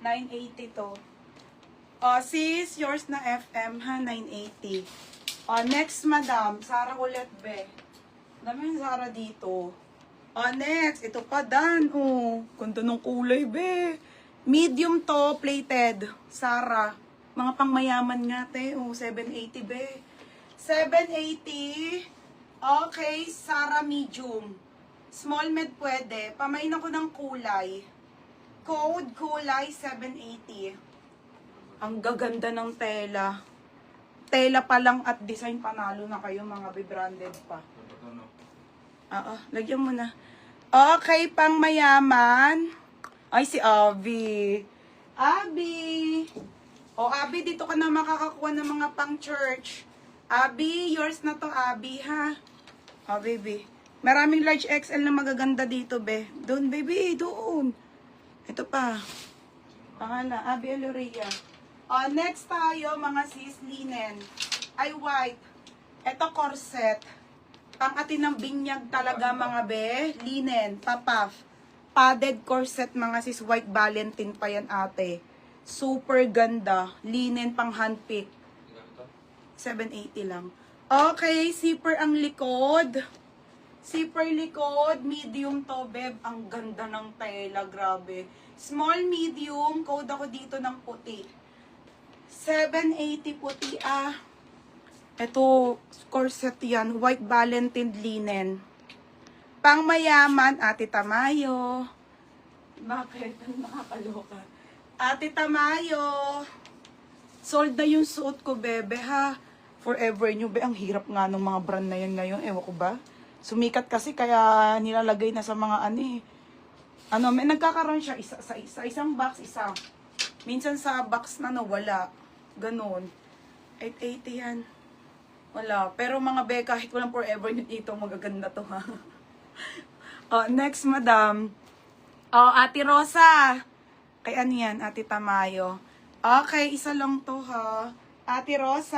980 to. Sis, yours na FM ha, 980. Next, madam. Sarah ulit, be. Dami yung Sarah dito. Next. Ito pa, Dan. Ganda ng kulay, be. Medium to, plated. Sarah. Mga pangmayaman nga, te. 780, be. 780. Okay, Sarah medium. Small med pwede. Pamain ako ng kulay. Code kulay 780. Ang gaganda ng tela. Tela pa lang at design panalo na kayo mga branded pa. Lagyan mo na. Okay, pang mayaman. Ay, si Abby. Abby. Abby, dito ka na makakakuha ng mga pang church. Abby, yours na to, Abby, ha? Baby. Maraming large XL na magaganda dito, be. Doon, baby, doon. Ito pa. Pangalan, Abby Aloria. Next tayo, mga sis, linen. Ay, white. Ito, corset. Pang-atin ng binyag talaga, mga be. Linen, papaf. Padded corset, mga sis, white Valentine pa yan, ate. Super ganda. Linen, pang handpick. 780 lang. Okay, zipper ang likod. Zipper likod, medium to, beb. Ang ganda ng tela, grabe. Small, medium, code ako dito ng puti. 780 puti, Ito, corset yan, white Valentine linen. Pang mayaman, Ate Tamayo. Bakit? Ang nakakaloka. Ate Tamayo. Sold na yung suot ko, bebe, ha? Forever New, be. Ang hirap nga ng mga brand na yan ngayon. Ewan ko ba? Sumikat kasi kaya nilalagay na sa mga may nagkakaroon siya sa isang box, isa. Minsan sa box na nawala. Ganon. 880 yan. Wala. Pero mga be, kahit walang Forever New dito, magaganda to, ha? Next, madam. Ate Rosa. Kay ano yan? Ate Tamayo. Okay, isa lang to, ha? Ate Rosa.